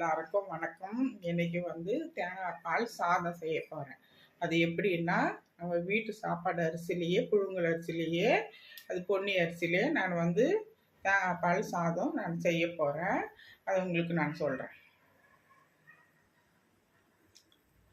எல்லாருக்கும் வணக்கம். இன்னைக்கு தேங்காய் பால் சாதம் செய்ய போகிறேன். அது எப்படின்னா, நம்ம வீட்டு சாப்பாடு அரிசிலேயே, புழுங்கல் அரிசிலேயே, அது பொன்னி அரிசிலேயே நான் தேங்காய் பால் சாதம் நான் செய்ய போகிறேன். அது உங்களுக்கு நான் சொல்கிறேன்.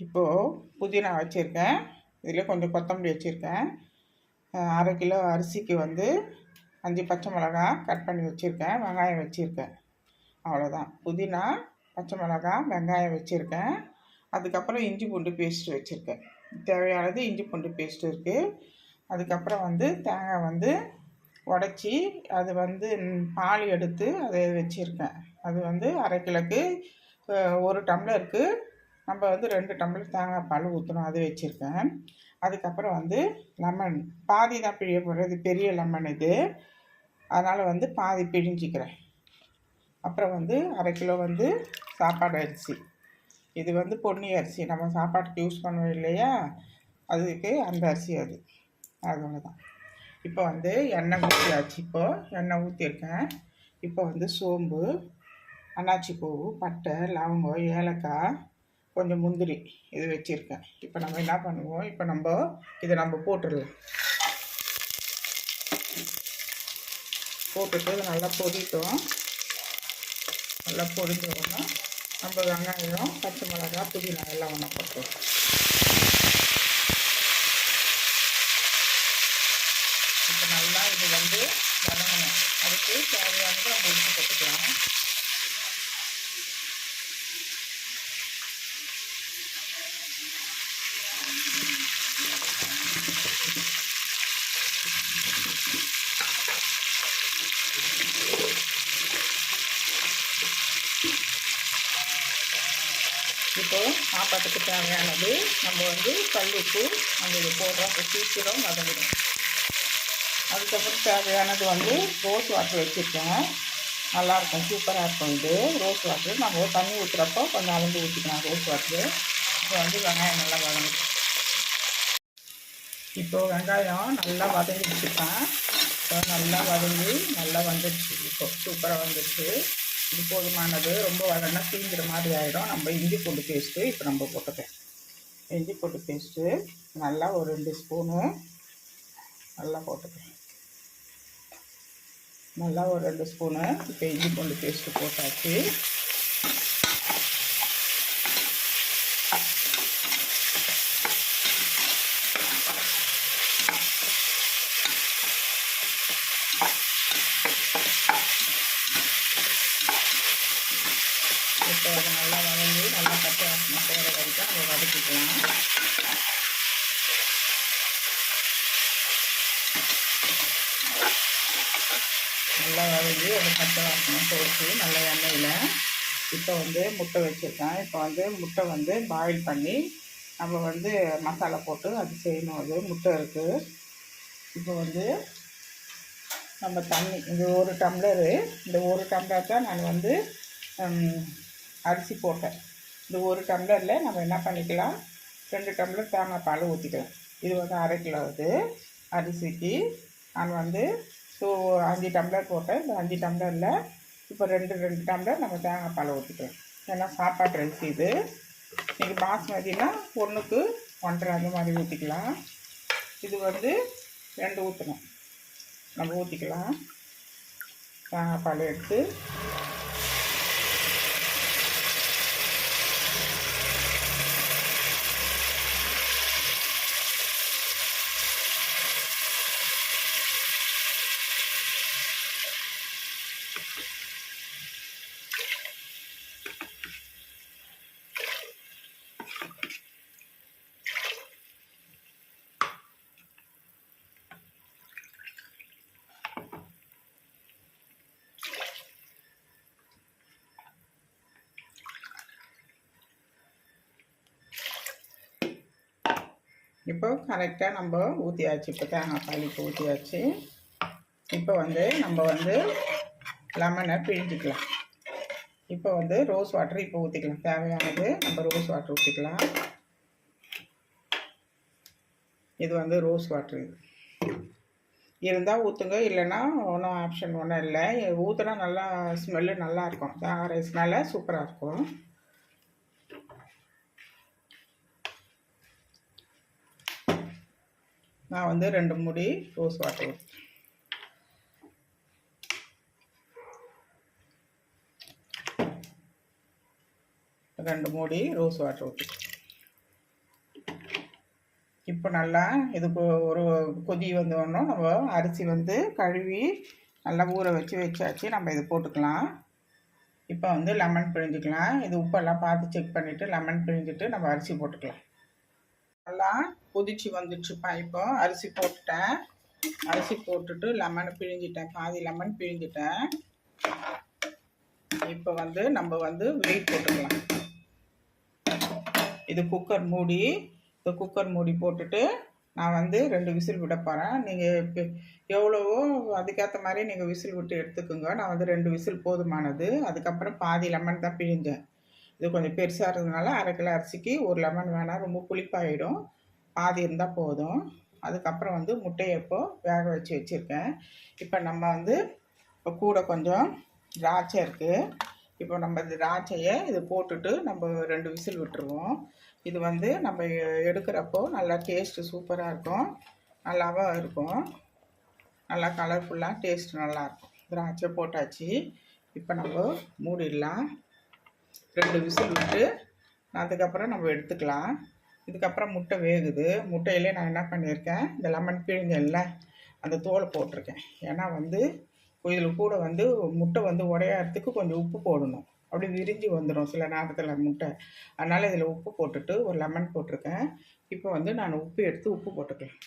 இப்போது புதினா வச்சுருக்கேன், இதில் கொஞ்சம் கொத்தமல்லி வச்சுருக்கேன். 1/2 கிலோ அரிசிக்கு 5 பச்சை மிளகாய் கட் பண்ணி வச்சுருக்கேன், வெங்காயம் வச்சுருக்கேன். அவ்வளோதான். புதினா, பச்சை மிளகாய், வெங்காயம் வச்சுருக்கேன். அதுக்கப்புறம் இஞ்சி பூண்டு பேஸ்ட்டு வச்சுருக்கேன். தேவையானது இஞ்சி பூண்டு பேஸ்ட்டு இருக்குது. அதுக்கப்புறம் தேங்காய் உடச்சி அது பால் எடுத்து அதை வச்சுருக்கேன். அது 1/2 கிலோக்கு 1 டம்ளருக்கு நம்ம 2 டம்ளர் தேங்காய் பால் ஊற்றணும், அது வச்சுருக்கேன். அதுக்கப்புறம் லெமன் பாதி தான் பிழிய போடுறது, பெரிய லெமன் இது, அதனால் பாதி பிழிஞ்சிக்கிறேன். அப்புறம் 1/2 கிலோ சாப்பாடு அரிசி. இது பொன்னி அரிசி, நம்ம சாப்பாட்டுக்கு யூஸ் பண்ணுவோம் இல்லையா, அதுக்கு அந்த அரிசி அது. அவ்வளோதான். இப்போ எண்ணெய் ஊற்றியாச்சு. இப்போது எண்ணெய் ஊற்றிருக்கேன். இப்போ சோம்பு, அன்னாச்சி பூ, பட்டை, லவங்கம், ஏலக்காய், கொஞ்சம் முந்திரி இது வச்சுருக்கேன். இப்போ நம்ம என்ன பண்ணுவோம், இப்போ இதை போட்டுடலாம். போட்டுட்டு இது நல்லா பொரிட்டோம். நல்லா பொரிஞ்சோன்னா நம்ம வெங்காயம், பச்சை மிளகாய், புதினா எல்லாம் ஒன்றா போட்டுருவோம். இப்போ நல்லா இது வதங்கணும். அதுக்கு தேவையானது நம்ம உப்பு போட்டுக்கலாம். இப்போ சாப்பாட்டுக்கு தேவையானது நம்ம கல் உப்பு நம்ம இது போடுறோம். சீக்கிரம் வதங்கிடும். அதுக்கப்புறம் தேவையானது ரோஸ் வாட்டர் வச்சுருக்கேன். நல்லாயிருக்கும், சூப்பராக இருக்கும். இது ரோஸ் வாட்டர் நம்ம தண்ணி ஊற்றுறப்போ கொஞ்சம் அளந்து ஊற்றிக்கலாம் ரோஸ் வாட்டரு. இப்போ வெங்காயம் நல்லா வதங்கிடும். இப்போது வெங்காயம் நல்லா வதங்கி வச்சுருக்கேன். இப்போ நல்லா வதங்கி நல்லா வந்துடுச்சு. இப்போ சூப்பராக வந்துடுச்சு. இது போதுமானது. ரொம்ப வதங்கினா தீஞ்சிற மாதிரி ஆகிடும். நம்ம இஞ்சி பூண்டு பேஸ்ட்டு இப்போ நம்ம போட்டுக்கலாம். இஞ்சி பூண்டு பேஸ்ட்டு நல்லா ஒரு 2 ஸ்பூனு நல்லா போட்டுக்கலாம். நல்லா ஒரு 2 ஸ்பூனு இப்போ இஞ்சி பூண்டு பேஸ்ட்டு போட்டாச்சு. இப்போ அதை நல்லா வதங்கி நல்லா பச்சை வாசனை போகிற வரைக்கும் நம்ம வதக்கிக்கலாம். நல்லா வதங்கி அந்த பச்சை வாசனை போட்டு நல்ல எண்ணெயில் இப்போ முட்டை வச்சுருக்கேன். இப்போ முட்டை பாயில் பண்ணி நம்ம மசாலா போட்டு அது செய்யணும். அது முட்டை இருக்குது. இப்போ நம்ம தண்ணி இந்த 1 டம்ளரு, இந்த 1 டம்ளர் தான் நான் அரிசி போட்டேன். இந்த 1 டம்ளரில் நம்ம என்ன பண்ணிக்கலாம், 2 டம்ளர் தேங்காய் பால் ஊற்றிக்கலாம். இது 1/2 கிலோ அரிசிக்கு நான் 5 டம்ளர் போட்டேன். இந்த 5 டம்ளரில் இப்போ 2 டம்ளர் நம்ம தேங்காய் பால் ஊற்றிக்கலாம். ஏன்னா சாப்பாட்டு அரிசி இது. நீங்கள் பாஸ்மதினா 1க்கு 1.5 அந்த மாதிரி ஊற்றிக்கலாம். இது 2 ஊற்றணும். நம்ம ஊற்றிக்கலாம். தேங்காய் பால் எடுத்து இப்போ கரெக்டாக நம்ம ஊற்றியாச்சு. இப்போ தேங்காய் பால் இப்போ ஊற்றியாச்சு. இப்போ நம்ம லெமனை பிழிஞ்சிக்கலாம். இப்போ ரோஸ் வாட்டர் இப்போ ஊற்றிக்கலாம். தேவையானது நம்ம ரோஸ் வாட்டர் ஊற்றிக்கலாம். இது ரோஸ் வாட்டர். இது இருந்தால் ஊற்றுங்க, இல்லைன்னா ஒன்றும் ஆப்ஷன் ஒன்றும் இல்லை. ஊற்றுனா நல்லா ஸ்மெல்லு நல்லாயிருக்கும், ரைஸ்னால சூப்பராக இருக்கும். நான் வந்து 2 மூடி ரோஸ் வாட்டர் 2 மூடி ரோஸ் வாட்டர் ஊற்றி இப்போ நல்லா இதுக்கு ஒரு கொதி வந்தோடனே நம்ம அரிசி வந்து கழுவி நல்லா ஊற வச்சாச்சு. நம்ம இது போட்டுக்கலாம். இப்போ வந்து லெமன் பிழிஞ்சிக்கலாம். இது உப்பெல்லாம் பார்த்து செக் பண்ணிவிட்டு லெமன் பிழிஞ்சிட்டு நம்ம அரிசி போட்டுக்கலாம். நல்லா கொதிச்சு வந்துடுச்சுப்பா. இப்போ அரிசி போட்டுட்டேன். அரிசி போட்டுட்டு லெமனை பிழிஞ்சிட்டேன், பாதி லெமன் பிழிஞ்சிட்டேன். இப்போ வந்து நம்ம வந்து வெயிட் போட்டுக்கலாம். இது குக்கர் மூடி. இந்த குக்கர் மூடி போட்டுட்டு நான் வந்து 2 விசில் விட போகிறேன். நீங்கள் இப்போ எவ்வளவோ அதுக்கேற்ற மாதிரி நீங்கள் விசில் விட்டு எடுத்துக்கோங்க. நான் வந்து 2 விசில் போதுமானது. அதுக்கப்புறம் பாதி லெமன் தான் பிழிஞ்சேன். இது கொஞ்சம் பெருசாக இருந்ததுனால 1/2 கிலோ அரிசிக்கு 1 லெமன் வேணாம், ரொம்ப புளிப்பாயிடும். பாதி இருந்தால் போதும். அதுக்கப்புறம் வந்து முட்டையை இப்போது வேக வச்சுருக்கேன். இப்போ நம்ம வந்து இப்போ கூட கொஞ்சம் திராட்சை இருக்குது. இப்போ நம்ம இந்த திராட்சையை இது போட்டுட்டு நம்ம 2 விசில் விட்டுருவோம். இது வந்து நம்ம எடுக்கிறப்போ நல்லா டேஸ்ட்டு சூப்பராக இருக்கும், நல்லாவும் இருக்கும். நல்லா கலர்ஃபுல்லாக டேஸ்ட் நல்லாயிருக்கும். திராட்சை போட்டாச்சு. இப்போ நம்ம மூடிடலாம். 2 விசில் விட்டு அதுக்கப்புறம் நம்ம எடுத்துக்கலாம். இதுக்கப்புறம் முட்டை வேகுது. முட்டையிலே நான் என்ன பண்ணியிருக்கேன், இந்த லெமன் பிழிஞ்சல்ல அந்த தோலை போட்டிருக்கேன். ஏன்னா வந்து இதில் கூட வந்து முட்டை வந்து உடையாறதுக்கு கொஞ்சம் உப்பு போடணும். அப்படி விரிஞ்சு வந்துடும் சில நேரத்தில் முட்டை. அதனால் இதில் உப்பு போட்டுட்டு ஒரு லெமன் போட்டிருக்கேன். இப்போ வந்து நான் உப்பு எடுத்து உப்பு போட்டுக்கலாம்.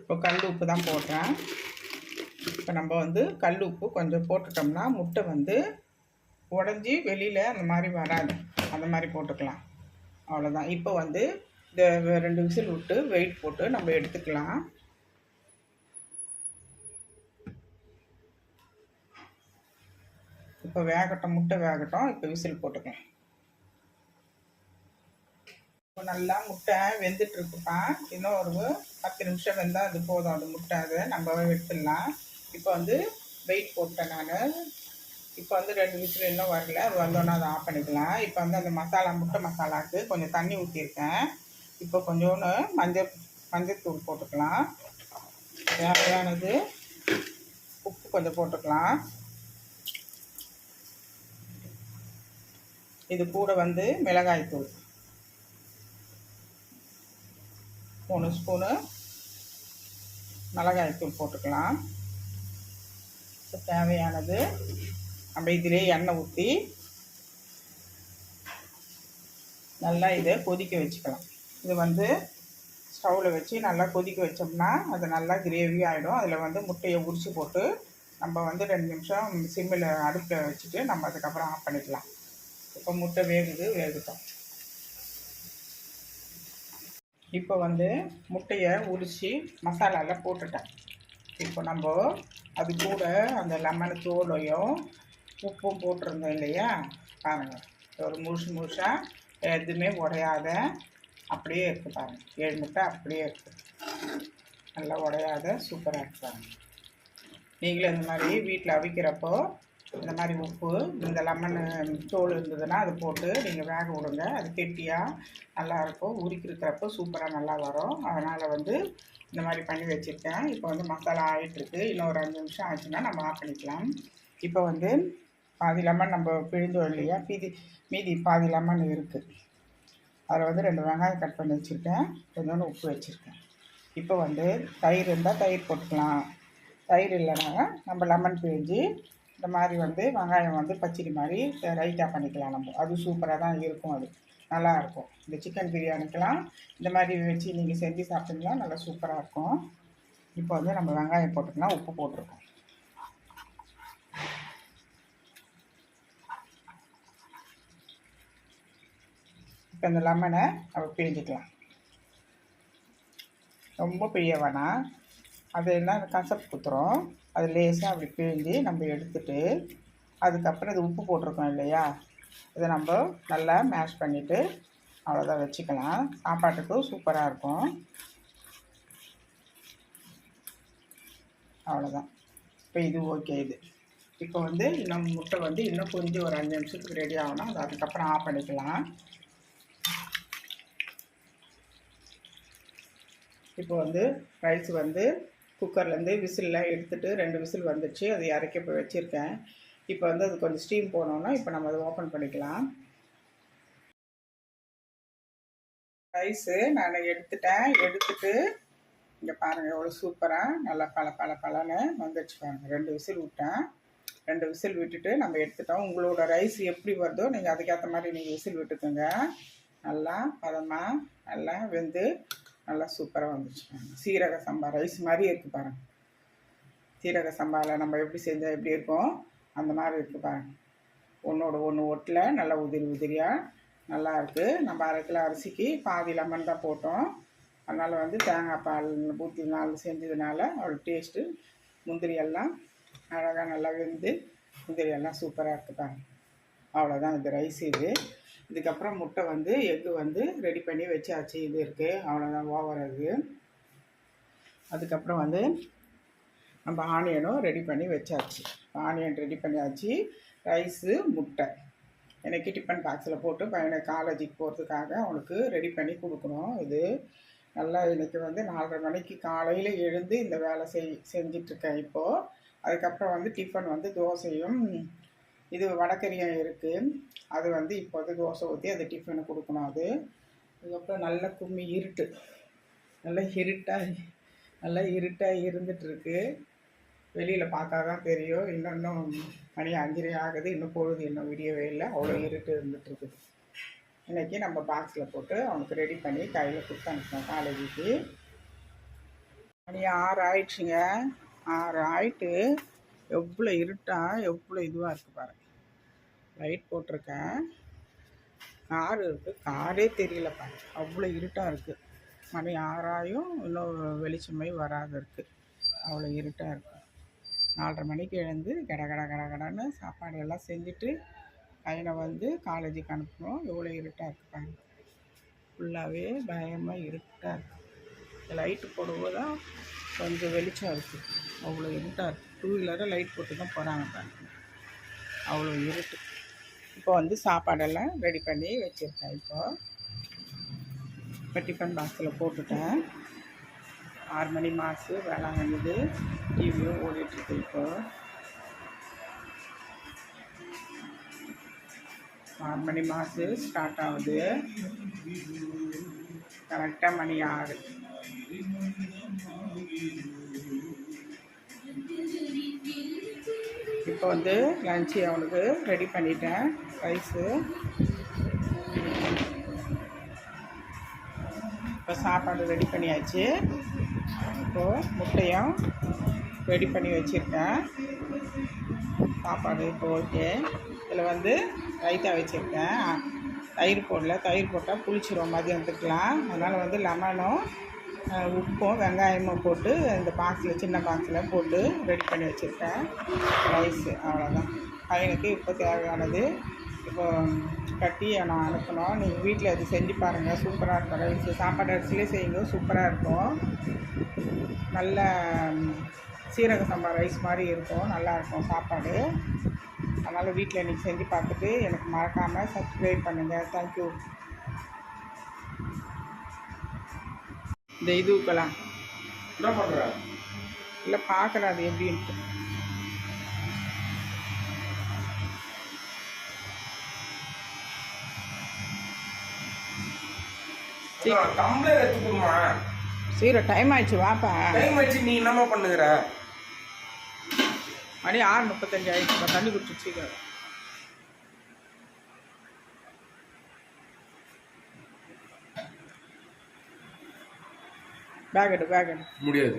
இப்போ கல் உப்பு தான் போடுறேன். இப்போ நம்ம வந்து கல் உப்பு கொஞ்சம் போட்டுட்டோம்னா முட்டை வந்து உடஞ்சி வெளியில் அந்த மாதிரி வராது. அந்த மாதிரி போட்டுக்கலாம். அவ்வளோதான். இப்போ வந்து இந்த 2 விசில் விட்டு வெயிட் போட்டு நம்ம எடுத்துக்கலாம். இப்போ வேகட்டும், முட்டை வேகட்டும். இப்போ விசில் போட்டுக்கலாம். இப்போ நல்லா முட்டை வெந்துட்டுருக்குப்பா. இன்னும் ஒரு 10 நிமிஷம் வெந்தால் அது போதும். அது முட்டை அது நம்ம எடுத்துடலாம். இப்போ வந்து வெயிட் போட்டேன் நான். இப்போ வந்து 2 விசில் இன்னும் வரல. அது வந்தோன்னா அதை ஆஃப் பண்ணிக்கலாம். இப்போ வந்து அந்த மசாலா முட்டை மசாலாவுக்கு கொஞ்சம் தண்ணி ஊற்றிருக்கேன். இப்போ கொஞ்சோண்டு மஞ்சத்தூள் போட்டுக்கலாம். தேவையானது உப்பு கொஞ்சம் போட்டுக்கலாம். இது கூட வந்து மிளகாய்த்தூள் 3 ஸ்பூனு மிளகாய்த்தூள் போட்டுக்கலாம். தேவையானது நம்ம இதிலே எண்ணெய் ஊற்றி நல்லா இதை கொதிக்க வச்சுக்கலாம். இது வந்து ஸ்டவ்வில் வச்சு நல்லா கொதிக்க வச்சோம்னா அது நல்லா கிரேவி ஆகிடும். அதில் வந்து முட்டையை உரித்து போட்டு நம்ம வந்து 2 நிமிஷம் சிம்மில் அடுப்பில் வச்சுட்டு நம்ம அதுக்கப்புறம் ஆஃப் பண்ணிக்கலாம். இப்போ முட்டை வேகட்டும். இப்போ வந்து முட்டையை உரித்து மசாலாவில் போட்டுட்டேன். இப்போ நம்ம அது கூட அந்த லெமன் தோலையும் உப்பும் போட்டிருந்தோம் இல்லையா, பாருங்கள். ஒரு முழுசாக எதுவுமே உடையாத அப்படியே இருக்குது பாருங்கள். 7 முட்டை அப்படியே இருக்குது, நல்லா உடையாத சூப்பராக இருக்குது பாருங்கள். நீங்களும் இந்த மாதிரி வீட்டில் அவிக்கிறப்போ இந்த மாதிரி உப்பு இந்த லெமன் தோல் இருந்ததுன்னா அது போட்டு நீங்கள் வேக விடுங்க. அது கெட்டியாக நல்லாயிருக்கும். உரிக்கிறப்போ சூப்பராக நல்லா வரும். அதனால் வந்து இந்த மாதிரி பண்ணி வச்சுருக்கேன். இப்போ வந்து மசாலா ஆகிட்டுருக்கு. இன்னும் ஒரு 5 நிமிஷம் ஆச்சுன்னா நம்ம ஆஃப் பண்ணிக்கலாம். இப்போ வந்து பாதி லெமன் நம்ம பிழிஞ்சோம் இல்லையா, மீதி பாதி லெமன் இருக்குது. அதில் வந்து 2 வெங்காயம் கட் பண்ணி வச்சுருக்கேன், கொஞ்சோண்டு உப்பு வச்சுருக்கேன். இப்போ வந்து தயிர் இருந்தால் தயிர் போட்டுக்கலாம். தயிர் இல்லைனா நம்ம லெமன் பிழிஞ்சு இந்த மாதிரி வந்து வெங்காயம் வந்து பச்சடி மாதிரி ரைட்டாக பண்ணிக்கலாம். நம்ம அது சூப்பராக தான் இருக்கும். அது நல்லாயிருக்கும். இந்த சிக்கன் பிரியாணிக்கெலாம் இந்த மாதிரி வச்சு நீங்கள் செஞ்சு சாப்பிட்டீங்களா நல்லா சூப்பராக இருக்கும். இப்போ வந்து நம்ம வெங்காயம் போட்டுக்கலாம், உப்பு போட்டிருக்கோம். இப்போ இந்த லெமனை நம்ம பிழிஞ்சிக்கலாம். ரொம்ப பிழிய வேணாம், அது என்ன கசப்பு குத்துரும். அது லேசாக அப்படி பிழிஞ்சு நம்ம எடுத்துட்டு அதுக்கப்புறம் இது உப்பு போட்டிருக்கோம் இல்லையா, இதை நம்ம நல்லா மேஷ் பண்ணிவிட்டு அவ்வளோதான் வச்சுக்கலாம். சாப்பாட்டுக்கு சூப்பராக இருக்கும். அவ்வளோதான். இப்போ இது ஓகே. இது இப்போ வந்து இன்னும் முட்டை வந்து இன்னும் கொஞ்சம் ஒரு 5 நிமிஷத்துக்கு ரெடி ஆகணும். அது அதுக்கப்புறம் ஆஃப் பண்ணிக்கலாம். இப்போ வந்து ரைஸ் வந்து குக்கர்லேருந்து விசில்லாம் எடுத்துகிட்டு 2 விசில் வந்துடுச்சு. அது இறக்கி இப்போ வச்சுருக்கேன். இப்போ வந்து அது கொஞ்சம் ஸ்டீம் போனோன்னா இப்போ நம்ம அதை ஓப்பன் பண்ணிக்கலாம். ரைஸு நான் எடுத்துட்டு இங்கே பாருங்கள் எவ்வளோ சூப்பராக நல்லா பலன்னு வந்துடுச்சு பாருங்கள். 2 விசில் விட்டேன். 2 விசில் விட்டுட்டு நம்ம எடுத்துட்டோம். உங்களோட ரைஸ் எப்படி வருதோ நீங்கள் அதுக்கேற்ற மாதிரி நீங்கள் விசில் விட்டுக்கோங்க. நல்லா பதமாக நல்லா வெந்து நல்லா சூப்பராக வந்துடுச்சு பாருங்கள். சீரக சம்பா ரைஸ் மாதிரி இருக்குது பாருங்கள். சீரக சம்பாவில் நம்ம எப்படி செஞ்சால் எப்படி இருக்கும் அந்த மாதிரி இருக்குது பாருங்கள். ஒன்றோட ஒன்று ஒட்டில் நல்லா உதிரியாக நல்லா இருக்குது. நம்ம 1/2 கிலோ அரிசிக்கு பாதி லெமன் தான் போட்டோம். அதனால் வந்து தேங்காய் பால் ஊற்றி செஞ்சதுனால அவ்வளோ டேஸ்ட்டு. முந்திரியெல்லாம் அழகாக நல்லா வெந்து முந்திரியெல்லாம் சூப்பராக இருக்குதாங்க. அவ்வளோதான் இது ரைஸ். இதுக்கப்புறம் முட்டை வந்து எக்கு வந்து ரெடி பண்ணி வச்சாச்சு. இது இருக்குது அவ்வளோதான் ஓவர். அதுக்கப்புறம் வந்து நம்ம ஆனியனும் ரெடி பண்ணி வச்சாச்சு. ஆனியன் ரெடி பண்ணியாச்சு. ரைஸு முட்டை எனக்கு டிஃபன் பாக்ஸில் போட்டு பையனை காலேஜுக்கு போகிறதுக்காக அவனுக்கு ரெடி பண்ணி கொடுக்கணும். இது நல்லா இன்றைக்கி வந்து 4:30 மணிக்கு காலையில் எழுந்து இந்த வேலை செஞ்சிட்ருக்கேன் இப்போது. அதுக்கப்புறம் வந்து டிஃபன் வந்து தோசையும் இது வடக்கறியும் இருக்குது. அது வந்து இப்போ வந்து தோசை ஊற்றி அது டிஃபனு கொடுக்கணும். அதுக்கப்புறம் நல்ல கும்மி இருட்டு நல்லா இருட்டாக இருந்துகிட்ருக்கு. வெளியில் பார்த்தா தான் தெரியும். இன்னும் மணி 5:30 ஆகுது. இன்னும் பொழுது இன்னும் விடியவே இல்லை. அவ்வளோ இருட்டு இருந்துகிட்ருக்குது. இன்றைக்கி நம்ம பாக்ஸில் போட்டு அவனுக்கு ரெடி பண்ணி கையில் கொடுத்து அனுப்பினோம் காலேஜுக்கு. மணி 6 ஆயிடுச்சுங்க. 6 ஆகிட்டு எவ்வளோ இருட்டாக எவ்வளோ இதுவாக இருக்குது பாருங்கள். லைட் போட்டிருக்கேன். கார் இருக்குது. காரே தெரியல பாருங்க. அவ்வளோ இருட்டாக இருக்குது. மணி 6 ஆகியும் இன்னும் வெளிச்சமே வராது இருக்குது. அவ்வளோ இருட்டாக இருக்குது. 4:30 மணிக்கு எழுந்து கடன்னு சாப்பாடு எல்லாம் செஞ்சுட்டு பையனை வந்து காலேஜுக்கு அனுப்பணும். எவ்வளோ இருட்டாக இருக்குப்பாங்க. ஃபுல்லாகவே பயமாக இருட்டாக இருக்குது. லைட்டு போடும்போது தான் கொஞ்சம் வெளிச்சம் இருக்குது. அவ்வளோ இருட்டாக இருக்குது. 2 வீலரை லைட் போட்டு தான் போகிறாங்க பாருங்க. அவ்வளோ இருட்டு. இப்போ வந்து சாப்பாடெல்லாம் ரெடி பண்ணி வச்சுருக்கேன். இப்போ டிஃபன் பாக்ஸில் போட்டுட்டேன். 6 மணி மாசு வேளாங்கண்ணிது டிவியும் ஓடிட்டுருக்கு. இப்போ 6 மணி மாசு ஸ்டார்ட் ஆகுது. கரெக்டாக மணி 6. இப்போ வந்து லஞ்சு அவனுக்கு ரெடி பண்ணிட்டேன். ரைஸு இப்போ சாப்பாடு ரெடி பண்ணியாச்சு. இப்போது முட்டையும் ரெடி பண்ணி வச்சுருக்கேன். சாப்பாடு இப்போ ஓகே. இதில் வந்து ரைத்தா வச்சுருக்கேன். தயிர் போடல. தயிர் போட்டால் புளிச்சிரும் மதியானத்துக்கலாம். அதனால் வந்து லெமனும் உப்பும் வெங்காயமும் போட்டு இந்த பாக்ஸில் சின்ன பாக்ஸில் போட்டு ரெடி பண்ணி வச்சுருக்கேன். ரைஸு அவ்வளோதான். பையனுக்கு இப்போ தேவையானது இப்போ கட்டி நான் அனுப்பணும். நீங்கள் வீட்டில் அது செஞ்சு பாருங்கள். சூப்பராக இருக்கும். ரைஸு சாப்பாடு அரிசிலே செய்யுங்க. சூப்பராக இருக்கும். நல்ல சீரக சம்பா ரைஸ் மாதிரி இருக்கும். நல்லாயிருக்கும் சாப்பாடு. அதனால் வீட்டில் இன்றைக்கி செஞ்சு பார்த்துட்டு எனக்கு மறக்காமல் சப்ஸ்கிரைப் பண்ணுங்கள். தேங்க்யூ. இந்த இதுக்கெல்லாம் என்ன பண்ணுற? இல்லை பார்க்குறேன் அது எப்படின்ட்டு. டம்ளர் எடுத்து கொடுமா. சீரோ டைம் ஆயிடுச்சு. வாப்பா. டைம் ஆயிடுச்சு. நீ என்னம்மா பண்ணுகிற? மணி 6:35 ஆயிடுச்சு. தண்ணி குடிச்சு சீக்கிரம். பேக் எடு. முடியாது.